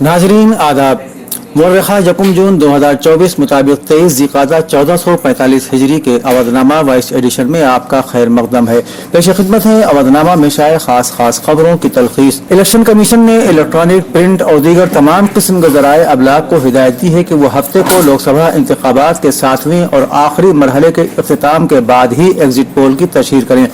नाजरीन आदाब। मुर्रखा यकुम जून 2024 मुताबिक 23 ज़िक़ादा 1445 हिजरी के अवधनामा वाइस एडिशन में आपका खैर मकदम है। पेश खिदमत है अवधनामा में शाये खास खबरों की तलखीस। इलेक्शन कमीशन ने इलेक्ट्रॉनिक, प्रिंट और दीगर तमाम किस्म के ज़राए अबलाग को हिदायत दी है कि वो हफ्ते को लोकसभा इंतखाबात के 7वें और आखिरी मरहले के इख्तिताम के बाद ही एग्जिट पोल की तशहीर करें।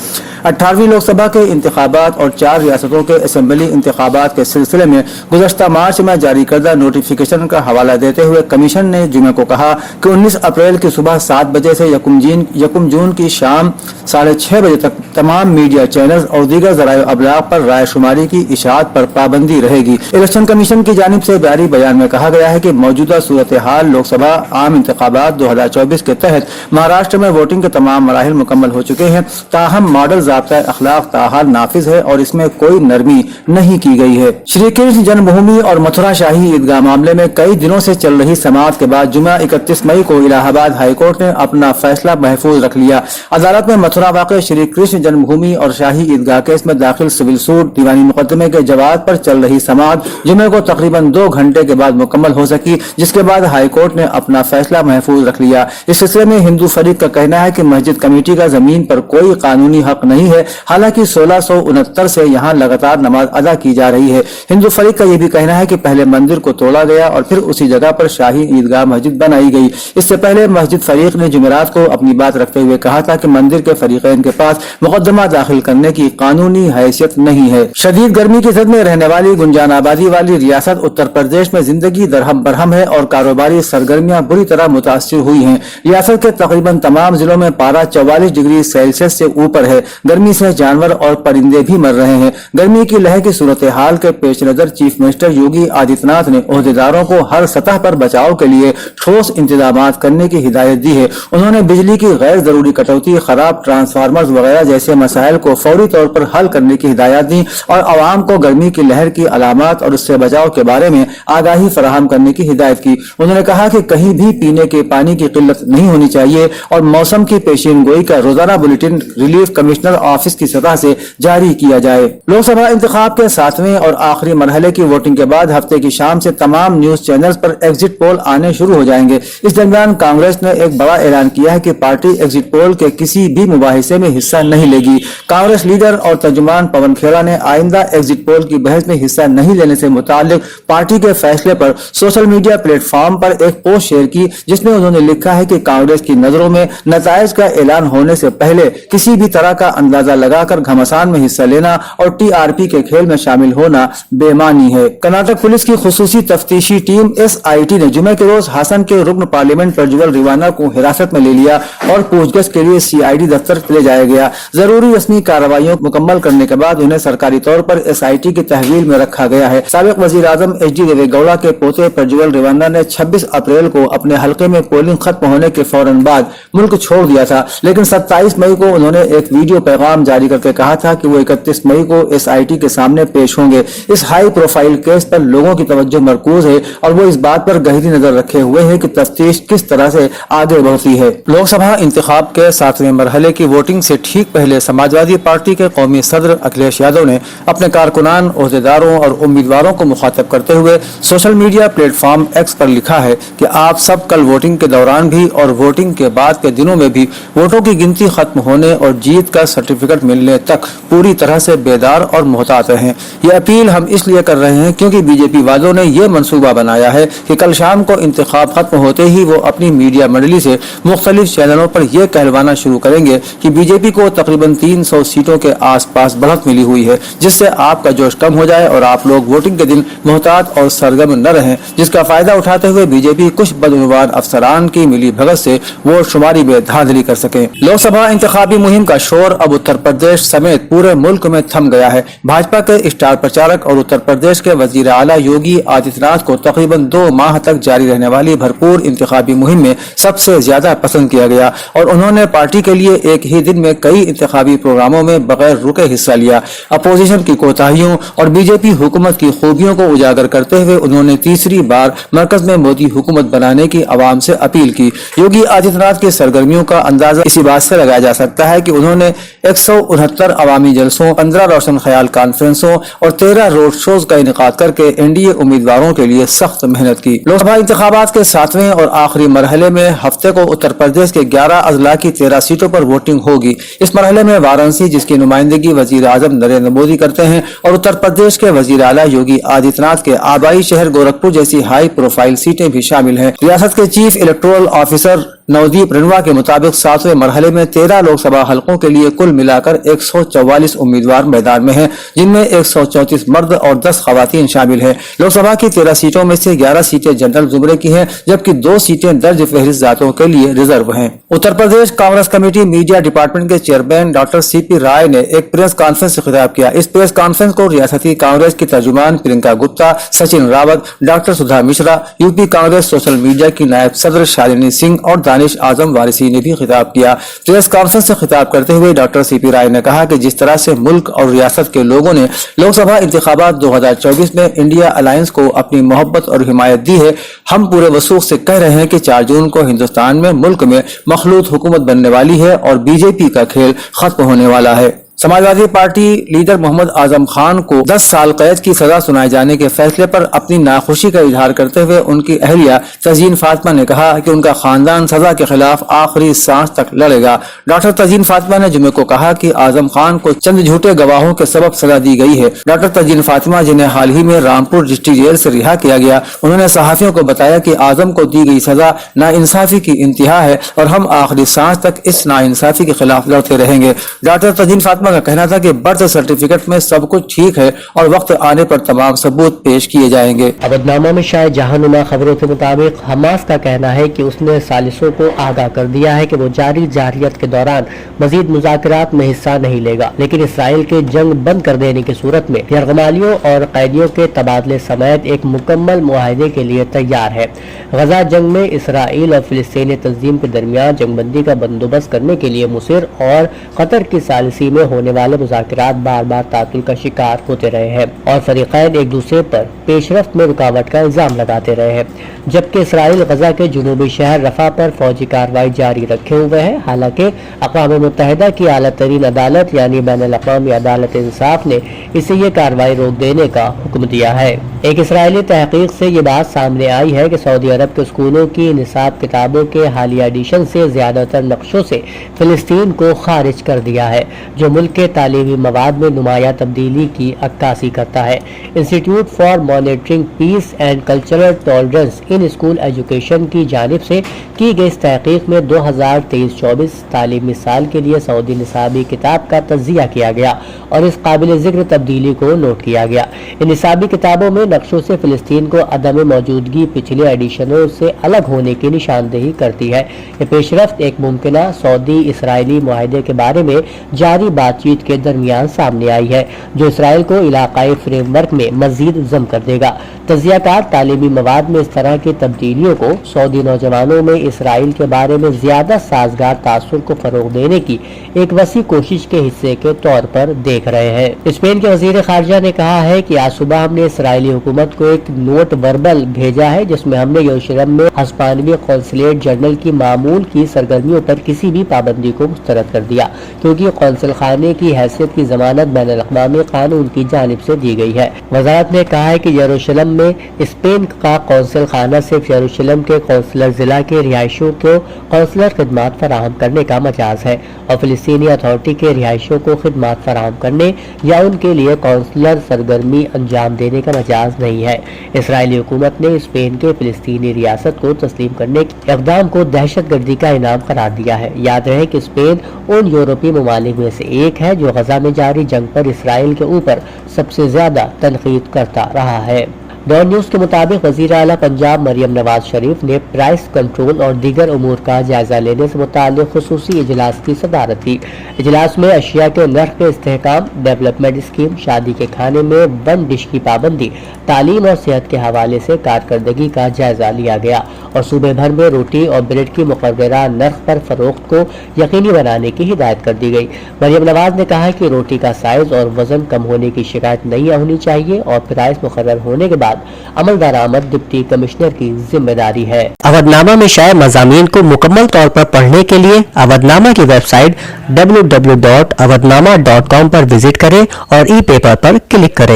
18वीं लोकसभा के इंतखाबात और 4 रियासतों के असम्बली इंतखाबात के सिलसिले में गुज़श्ता मार्च में जारी करदा नोटिफिकेशन का हवाला देते हुए कमीशन ने जुमे को कहा कि 19 अप्रैल की सुबह 7 बजे से यकुम जून की शाम 6:30 बजे तक तमाम मीडिया चैनल्स और दीगर ज़राए अबलाग पर राय शुमारी की इशाअत पर पाबंदी रहेगी। इलेक्शन कमीशन की जानिब से जारी बयान में कहा गया है कि मौजूदा सूरत हाल लोकसभा आम इंतखाबात 2024 के तहत महाराष्ट्र में वोटिंग के तमाम मराहिल मुकम्मल हो चुके हैं, ताहम मॉडल ज़ाब्ता अखलाक ताहाल नाफिज है और इसमें कोई नरमी नहीं की गई है। श्री कृष्ण जन्मभूमि और मथुरा शाही ईदगाह मामले में कई दिनों से चल रही समाअत के बाद जुमा 31 मई को इलाहाबाद हाईकोर्ट ने अपना फैसला महफूज रख लिया। अदालत में मथुरा वाक़े श्री कृष्ण जन्मभूमि और शाही ईदगाह केस में दाखिल सिविल सूट दीवानी मुकदमे के जवाब पर चल रही समाअत जुमे को तकरीबन 2 घंटे के बाद मुकम्मल हो सकी, जिसके बाद हाईकोर्ट ने अपना फैसला महफूज रख लिया। इस सिलसिले में हिंदू फरीक का कहना है कि मस्जिद कमेटी का जमीन पर कोई कानूनी हक नहीं है, हालांकि 1669 से यहाँ लगातार नमाज अदा की जा रही है। हिंदू फरीक का यह भी कहना है कि पहले मंदिर को तोड़ा गया और फिर उसी जगह पर शाही ईदगाह मस्जिद बनाई गई। इससे पहले मस्जिद फरीक ने जुमेरात को अपनी बात रखते हुए कहा था कि मंदिर के फरीकैन के पास मुकदमा दाखिल करने की कानूनी हैसियत नहीं है। शदीद गर्मी की जद में रहने वाली गुंजान आबादी वाली रियासत उत्तर प्रदेश में जिंदगी दरहम बरहम है और कारोबारी सरगर्मियां बुरी तरह मुतासिर हुई हैं। रियासत के तकरीबन तमाम जिलों में पारा 44 डिग्री सेल्सियस से ऊपर है। गर्मी से जानवर और परिंदे भी मर रहे हैं। गर्मी की लहर की सूरत हाल के पेश नजर चीफ मिनिस्टर योगी आदित्यनाथ ने ओहदेदारों को हर सतह पर बचाव के लिए ठोस इंतजाम करने की हिदायत दी है। उन्होंने बिजली की गैर जरूरी कटौती, खराब ट्रांसफार्मर्स वगैरह जैसे मसाइल को फौरी तौर पर हल करने की हिदायत दी और आवाम को गर्मी की लहर की अलामत और उससे बचाव के बारे में आगाही फराहम करने की हिदायत की। उन्होंने कहा कि कहीं भी पीने के पानी की किल्लत नहीं होनी चाहिए और मौसम की पेशीन गोई का रोजाना बुलेटिन रिलीफ कमिश्नर ऑफिस की सतह से जारी किया जाए। लोकसभा इंतखाब के 7वें और आखिरी मरहले की वोटिंग के बाद हफ्ते की शाम से तमाम न्यूज चैनल्स पर एग्जिट पोल आने शुरू हो जाएंगे। इस दरमियान कांग्रेस ने एक बड़ा ऐलान किया है कि पार्टी एग्जिट पोल के किसी भी मुबाहिसे में हिस्सा नहीं लेगी। कांग्रेस लीडर और तर्जुमान पवन खेड़ा ने आइंदा एग्जिट पोल की बहस में हिस्सा नहीं लेने से मुताल्लिक पार्टी के फैसले पर सोशल मीडिया प्लेटफॉर्म पर एक पोस्ट शेयर की, जिसमें उन्होंने लिखा है कि कांग्रेस की नजरों में नताइज का ऐलान होने से पहले किसी भी तरह का अंदाजा लगाकर घमासान में हिस्सा लेना और टीआरपी के खेल में शामिल होना बेमानी है। कर्नाटक पुलिस की खुसूसी तफ्तीशी टीम SIT ने जुमे के रोज हासन के रुकन पार्लियामेंट प्रज्वल रिवाना को हिरासत में ले लिया और पूछगछ के लिए CID दफ्तर ले जाया गया। जरूरी रस्मी कार्रवाइयों मुकम्मल करने के बाद उन्हें सरकारी तौर पर SIT की तहवील में रखा गया है। साबिक वजीर आजम HD देवेगौड़ा के पोते प्रज्वल रिवाना ने 26 अप्रैल को अपने हल्के में पोलिंग खत्म होने के फौरन बाद मुल्क छोड़ दिया था, लेकिन 27 मई को उन्होंने एक वीडियो पैगाम जारी करके कहा था कि वो 31 मई को SIT के सामने पेश होंगे। इस हाई प्रोफाइल केस पर लोगों की तवज्जो मरकूज है और वो इस बात पर गहरी नजर रखे हुए हैं कि तफ्तीश किस तरह से आगे बढ़ती है। लोकसभा इंतखाब के 7वें मरहले की वोटिंग से ठीक पहले समाजवादी पार्टी के कौमी सदर अखिलेश यादव ने अपने कारकुनान, ओहदेदारों और उम्मीदवारों को मुखातब करते हुए सोशल मीडिया प्लेटफॉर्म X पर लिखा है कि आप सब कल वोटिंग के दौरान भी और वोटिंग के बाद के दिनों में भी वोटों की गिनती खत्म होने और जीत का सर्टिफिकेट मिलने तक पूरी तरह से बेदार और मोहतात रहें। ये अपील हम इसलिए कर रहे हैं क्योंकि बीजेपी वालों ने यह मंसूबा बनाया है कि कल शाम को इंतखाब खत्म होते ही वो अपनी मीडिया मंडली से मुख्तलिफ चैनलों पर यह कहलवाना शुरू करेंगे कि बीजेपी को तकरीबन 300 सीटों के आसपास बढ़त मिली हुई है, जिससे आपका जोश कम हो जाए और आप लोग वोटिंग के दिन मोहतात और सरगर्म न रहें, जिसका फायदा उठाते हुए बीजेपी कुछ बदउनवान अफसरान की मिली भगत से वोट शुमारी में धांधली कर सके। लोकसभा इंतखाबी मुहिम का शोर अब उत्तर प्रदेश समेत पूरे मुल्क में थम गया है। भाजपा के स्टार प्रचारक और उत्तर प्रदेश के वजीर आला योगी आदित्यनाथ को तकरीबन तकरीबन 2 माह तक जारी रहने वाली भरपूर इंतखाबी मुहिम में सबसे ज्यादा पसंद किया गया और उन्होंने पार्टी के लिए एक ही दिन में कई इंतखाबी प्रोग्रामों में बगैर रुके हिस्सा लिया। अपोजिशन की कोताहियों और बीजेपी हुकूमत की खूबियों को उजागर करते हुए उन्होंने तीसरी बार मरकज में मोदी हुकूमत बनाने की आवाम से अपील की। योगी आदित्यनाथ की सरगर्मियों का अंदाजा इसी बात से लगाया जा सकता है कि उन्होंने 169 अवामी जलसों, 15 रोशन ख्याल कॉन्फ्रेंसों और 13 रोड शोज का इनेकाद करके एनडीए उम्मीदवारों के लिए सख्त मेहनत की। लोकसभा इंतखाबात के 7वें और आखिरी मरहले में हफ्ते को उत्तर प्रदेश के 11 अजला की 13 सीटों पर वोटिंग होगी। इस मरहले में वाराणसी, जिसकी नुमाइंदगी वजीर आजम नरेंद्र मोदी करते हैं, और उत्तर प्रदेश के वजीर आला योगी आदित्यनाथ के आबाई शहर गोरखपुर जैसी हाई प्रोफाइल सीटें भी शामिल हैं। रियासत के चीफ इलेक्टोरल ऑफिसर नवदीप रिनवा के मुताबिक 7वें मरहले में 13 लोकसभा हलकों के लिए कुल मिलाकर 144 उम्मीदवार मैदान में हैं, जिनमें 134 मर्द और 10 खवातीन शामिल हैं। लोकसभा की 13 सीटों में से 11 सीटें जनरल जुमरे की हैं, जबकि 2 सीटें दर्ज फहरिस्त जातों के लिए रिजर्व हैं। Uttar Pradesh Congress committee media department के चेयरमैन डॉक्टर सीपी राय ने एक प्रेस कॉन्फ्रेंस से खिताब किया। इस प्रेस कॉन्फ्रेंस को रियासती कांग्रेस की तर्जुमान Priyanka Gupta, Sachin Rawat, doctor Sudha Mishra, UP Congress social media की नायब सदर शालिनी सिंह और दानिश आजम वारिसी ने भी खिताब किया। प्रेस कॉन्फ्रेंस से खिताब करते हुए डॉक्टर सीपी राय ने कहा कि जिस तरह से मुल्क और रियासत के लोगों ने लोकसभा इंतखाबात 2024 में इंडिया अलायंस को अपनी मोहब्बत और हिमायत दी है, हम पूरे वसूख से कह रहे हैं कि 4 जून को हिंदुस्तान में मुल्क में मखलूत हुकूमत बनने वाली है और बीजेपी का खेल खत्म होने वाला है। समाजवादी पार्टी लीडर मोहम्मद आजम खान को 10 साल कैद की सजा सुनाए जाने के फैसले पर अपनी नाखुशी का इजहार करते हुए उनकी अहलिया तजीन फातिमा ने कहा कि उनका खानदान सजा के खिलाफ आखिरी सांस तक लड़ेगा। डॉक्टर तजीन फातिमा ने जुमे को कहा कि आजम खान को चंद झूठे गवाहों के सबब सजा दी गई है। डॉक्टर तजीन फातिमा, जिन्हें हाल ही में रामपुर डिस्ट्रिक्ट जेल से रिहा किया गया, उन्होंने सहाफियों को बताया कि आजम को दी गई सजा नाइंसाफी की इंतहा है और हम आखिरी सांस तक इस नाइंसाफी के खिलाफ लड़ते रहेंगे। डॉक्टर तजीन फातिमा का कहना था कि बर्थ सर्टिफिकेट में सब कुछ ठीक है और वक्त आने पर तमाम सबूत पेश किए जाएंगे। अवधनामा में शायद जहानुमा खबरों के मुताबिक हमास का कहना है कि उसने सालिसों को आगाह कर दिया है कि वो जारी जारहियत के दौरान मजीद मुज़ाकरात में हिस्सा नहीं लेगा, लेकिन इसराइल के जंग बंद कर देने की सूरत में यरगमालियों और कैदियों के तबादले समेत एक मुकम्मल मुआहदे के लिए तैयार है। गजा जंग में इसराइल और फिलिस्तीनी तंजीम के दरमियान जंगबंदी का बंदोबस्त करने के लिए मुसिर और कतर की सालिसी में होने वाले मुज़ाकरात बार बार तातुल का शिकार होते रहे हैं और फरीक़ैन एक दूसरे पर पेशरफ्त में रुकावट का इल्जाम लगाते रहे हैं, जबकि इसराइल गजा के जुनूबी शहर रफा पर फौजी कार्रवाई जारी रखे हुए है। हालांकि अक़वाम मुत्तहिदा की आला तरीन अदालत यानी बैनुल अक़वामी अदालत इंसाफ ने इसे ये कार्रवाई रोक देने का हुक्म दिया है। एक इसराइली तहकीक से ये बात सामने आई है कि सऊदी अरब के स्कूलों की निसाब किताबों के हालिया एडिशन से ज्यादातर नक्शों से फिलिस्तीन को खारिज कर दिया है, जो मुल्क के तालीमी मवाद में नुमाया तब्दीली की अक्कासी करता है। Institute for monitoring peace and cultural tolerance in school education की जानिब से की गई इस तहकीक में 2023-24 तालीमी साल के लिए सऊदी निसाबी किताब का तज्जिया किया गया और इस काबिल जिक्र तब्दीली को नोट किया गया। इन निसाबी किताबों में नक्शों से फिलिस्तीन को अदम मौजूदगी पिछले एडिशनों से अलग होने की निशानदेही करती है। ये पेशरफ्त एक मुमकिना सऊदी इसराइली मुआहदे के बारे में जारी बातचीत के दरमियान सामने आई है, जो इसराइल को इलाकाई फ्रेमवर्क में मजीद जम कर देगा। तज्जियाकार तालीमी मवाद में इस तरह की तब्दीलियों को सऊदी नौजवानों में इसराइल के बारे में ज्यादा साजगार तासुर को फरोग देने की एक वसी कोशिश के हिस्से के तौर पर देख रहे हैं। स्पेन के वजीर खारजा ने कहा है कि आज सुबह हमने इसराइली हुकूमत को एक नोट वर्बल भेजा है, जिसमें हमने यरूशलेम में हस्पानवी कौंसलेट जनरल की मामूल की सरगर्मियों पर किसी भी पाबंदी को मुस्तरद कर दिया, क्योंकि कौंसल खाने की हैसियत की जमानत बैनुल अक़वामी कानून की जानिब से दी गई है। वजारत ने कहा है कि यरूशलेम में स्पेन का कौंसल खाना सिर्फ यरूशलेम के कौंसलर जिला के रिहायशियों को कौंसलर खिदमात फराहम करने का मजाज है और फिलिस्तीनी अथॉरिटी के रिहायशियों को खिदमात फराहम करने या उनके लिए कौंसलर सरगर्मी अंजाम देने का मजाज नहीं है। इसराइली हुकूमत ने स्पेन के फिलिस्तीनी रियासत को तस्लीम करने के इक़दाम को दहशतगर्दी का इनाम करार दिया है। याद रहे कि स्पेन उन यूरोपीय ममालिक में से एक है जो गजा में जारी जंग पर इसराइल के ऊपर सबसे ज्यादा तनकीद करता रहा है। डॉन न्यूज के मुताबिक वजीर आला पंजाब मरियम नवाज शरीफ ने प्राइस कंट्रोल और दीगर उमूर का जायजा लेने से मुताल्लिक खुसूसी इजलास की सदारत की। इजलास में अशिया के नर्ख के इस्तेहकाम, डेवलपमेंट स्कीम, शादी के खाने में वन डिश की पाबंदी, तालीम और सेहत के हवाले से कारकर्दगी का जायजा लिया गया और सूबे भर में रोटी और ब्रेड की मुकर्ररा नर्ख पर फरोख्त को यकीनी बनाने की हिदायत कर दी गई। मरियम नवाज ने कहा कि रोटी का साइज और वजन कम होने की शिकायत नहीं होनी चाहिए और प्राइस मुकर्रर होने के बाद अमल दरामद डिप्टी कमिश्नर की जिम्मेदारी है। अवधनामा में शाये मज़ामीन को मुकम्मल तौर पर पढ़ने के लिए अवधनामा की वेबसाइट www.awadhnama.com पर विजिट करें और ई पेपर पर क्लिक करें।